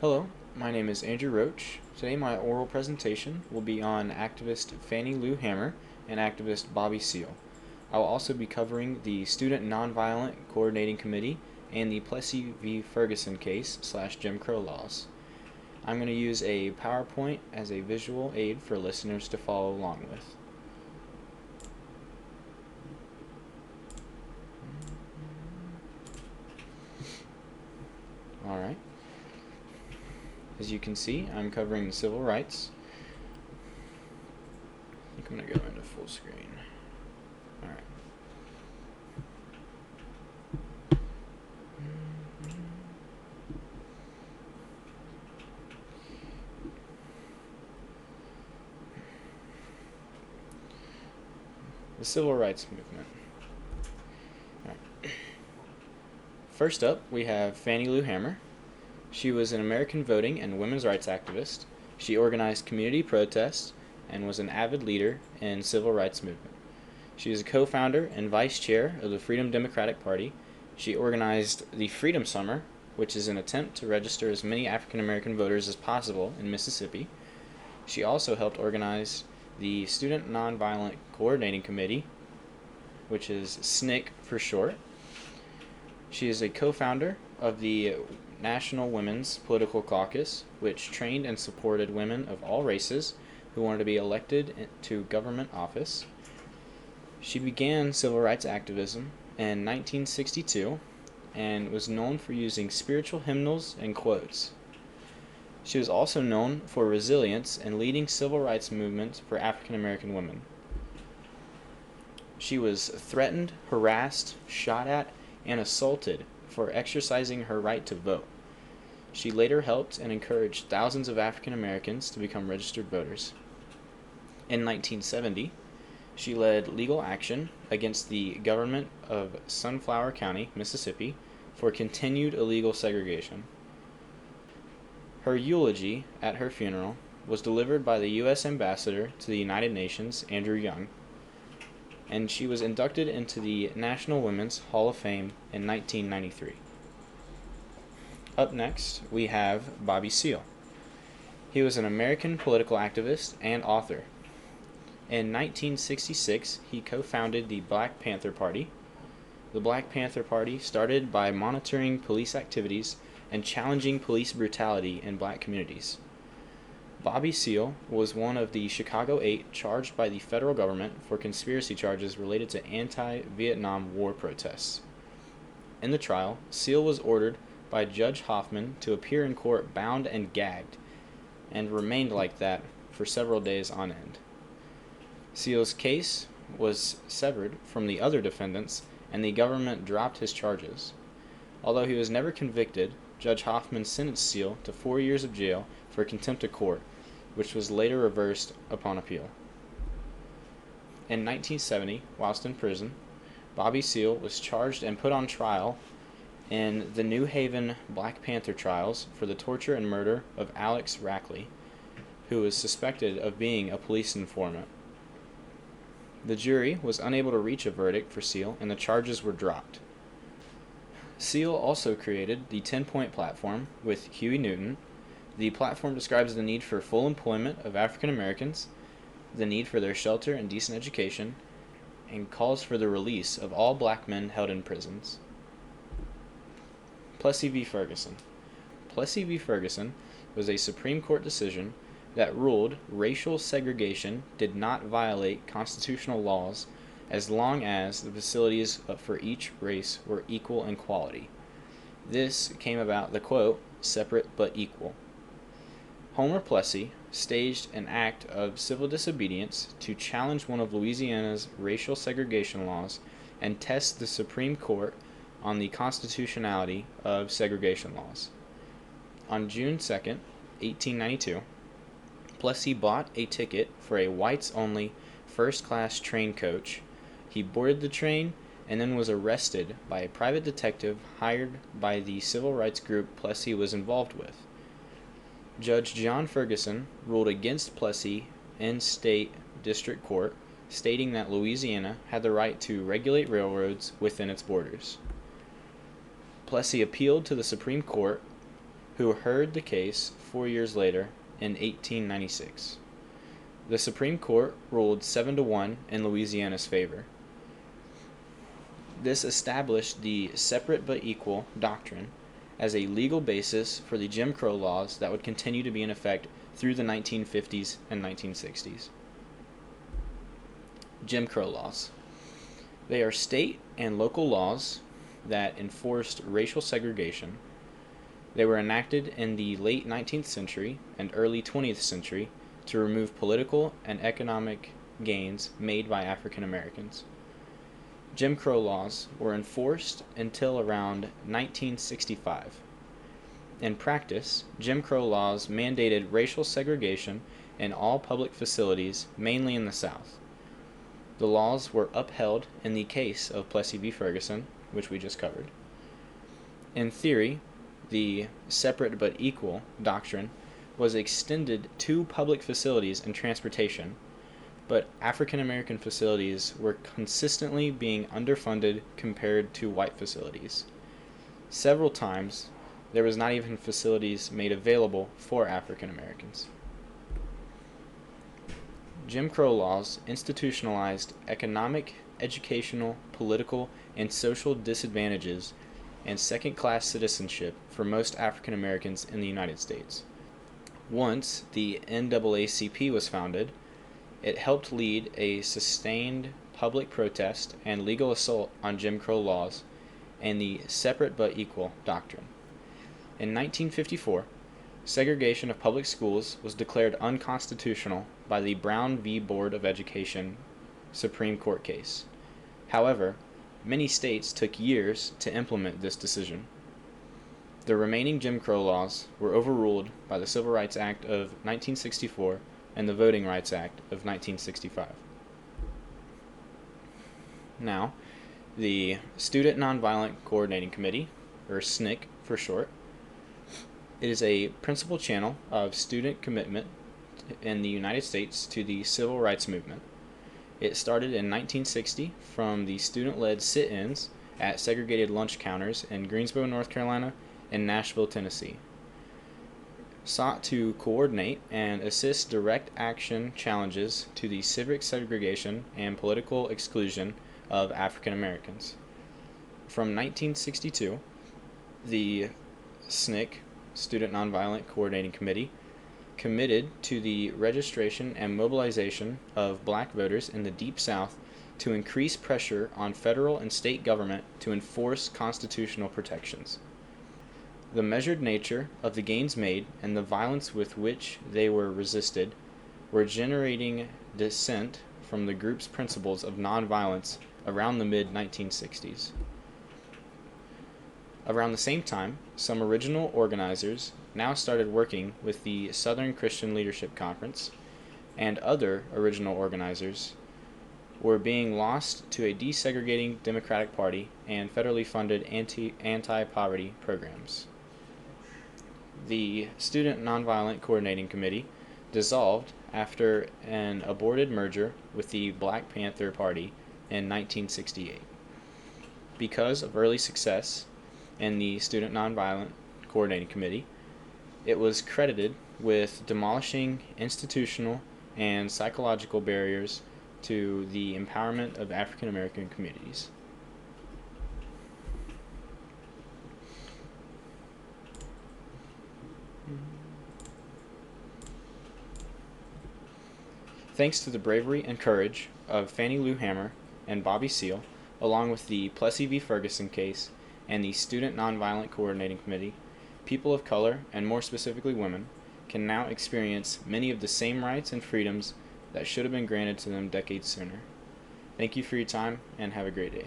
Hello, my name is Andrew Roach. Today my oral presentation will be on activist Fannie Lou Hamer and activist Bobby Seale. I will also be covering the Student Nonviolent Coordinating Committee and the Plessy v. Ferguson case / Jim Crow laws. I'm going to use a PowerPoint as a visual aid for listeners to follow along with. Alright. As you can see, I'm covering civil rights. I think I'm going to go into full screen. Alright. The Civil Rights Movement. Alright. First up, we have Fannie Lou Hamer. She was an American voting and women's rights activist. She organized community protests and was an avid leader in civil rights movement. She is a co-founder and vice chair of the Freedom Democratic Party. She organized the Freedom Summer, which is an attempt to register as many African American voters as possible in Mississippi. She also helped organize the Student Nonviolent Coordinating Committee, which is SNCC for short. She is a co-founder of the National Women's Political Caucus, which trained and supported women of all races who wanted to be elected to government office. She began civil rights activism in 1962 and was known for using spiritual hymnals and quotes. She was also known for resilience and leading civil rights movements for African American women. She was threatened, harassed, shot at, and assaulted for exercising her right to vote. She later helped and encouraged thousands of African Americans to become registered voters. In 1970, she led legal action against the government of Sunflower County, Mississippi, for continued illegal segregation. Her eulogy at her funeral was delivered by the U.S. Ambassador to the United Nations, Andrew Young, and she was inducted into the National Women's Hall of Fame in 1993. Up next, we have Bobby Seale. He was an American political activist and author. In 1966, he co-founded the Black Panther Party. The Black Panther Party started by monitoring police activities and challenging police brutality in black communities. Bobby Seale was one of the Chicago 8 charged by the federal government for conspiracy charges related to anti-Vietnam War protests. In the trial, Seale was ordered by Judge Hoffman to appear in court bound and gagged, and remained like that for several days on end. Seale's case was severed from the other defendants, and the government dropped his charges. Although he was never convicted, Judge Hoffman sentenced Seale to 4 years of jail for contempt of court, which was later reversed upon appeal. In 1970, whilst in prison, Bobby Seale was charged and put on trial in the New Haven Black Panther trials for the torture and murder of Alex Rackley, who was suspected of being a police informant. The jury was unable to reach a verdict for Seale, and the charges were dropped. Seale also created the 10-Point Platform with Huey Newton. The platform describes the need for full employment of African Americans, the need for their shelter and decent education, and calls for the release of all black men held in prisons. Plessy v. Ferguson. Plessy v. Ferguson was a Supreme Court decision that ruled racial segregation did not violate constitutional laws as long as the facilities for each race were equal in quality. This came about the quote, "separate but equal." Homer Plessy staged an act of civil disobedience to challenge one of Louisiana's racial segregation laws and test the Supreme Court on the constitutionality of segregation laws. On June 2nd, 1892, Plessy bought a ticket for a whites-only first-class train coach. He boarded the train and then was arrested by a private detective hired by the civil rights group Plessy was involved with. Judge John Ferguson ruled against Plessy in state district court, stating that Louisiana had the right to regulate railroads within its borders. Plessy appealed to the Supreme Court, who heard the case 4 years later in 1896. The Supreme Court ruled 7-1 in Louisiana's favor. This established the separate but equal doctrine as a legal basis for the Jim Crow laws that would continue to be in effect through the 1950s and 1960s. Jim Crow laws. They are state and local laws that enforced racial segregation. They were enacted in the late 19th century and early 20th century to remove political and economic gains made by African Americans. Jim Crow laws were enforced until around 1965. In practice, Jim Crow laws mandated racial segregation in all public facilities, mainly in the South. The laws were upheld in the case of Plessy v. Ferguson, which we just covered. In theory, the separate but equal doctrine was extended to public facilities and transportation, but African American facilities were consistently being underfunded compared to white facilities. Several times, there was not even facilities made available for African Americans. Jim Crow laws institutionalized economic, educational, political, and social disadvantages and second-class citizenship for most African Americans in the United States. Once the NAACP was founded, it helped lead a sustained public protest and legal assault on Jim Crow laws and the separate but equal doctrine. In 1954, segregation of public schools was declared unconstitutional by the Brown v. Board of Education Supreme Court case. However, many states took years to implement this decision. The remaining Jim Crow laws were overruled by the Civil Rights Act of 1964 and the Voting Rights Act of 1965. Now, the Student Nonviolent Coordinating Committee, or SNCC for short, it is a principal channel of student commitment in the United States to the civil rights movement. It started in 1960 from the student-led sit-ins at segregated lunch counters in Greensboro, North Carolina, and Nashville, Tennessee. Sought to coordinate and assist direct action challenges to the civic segregation and political exclusion of African Americans. From 1962, the SNCC, Student Nonviolent Coordinating Committee, committed to the registration and mobilization of black voters in the Deep South to increase pressure on federal and state government to enforce constitutional protections. The measured nature of the gains made and the violence with which they were resisted were generating dissent from the group's principles of nonviolence around the mid-1960s. Around the same time, some original organizers now started working with the Southern Christian Leadership Conference, and other original organizers were being lost to a desegregating Democratic Party and federally funded anti-poverty programs. The Student Nonviolent Coordinating Committee dissolved after an aborted merger with the Black Panther Party in 1968. Because of early success in the Student Nonviolent Coordinating Committee, it was credited with demolishing institutional and psychological barriers to the empowerment of African American communities. Thanks to the bravery and courage of Fannie Lou Hamer and Bobby Seale, along with the Plessy v. Ferguson case and the Student Nonviolent Coordinating Committee, people of color, and more specifically women, can now experience many of the same rights and freedoms that should have been granted to them decades sooner. Thank you for your time, and have a great day.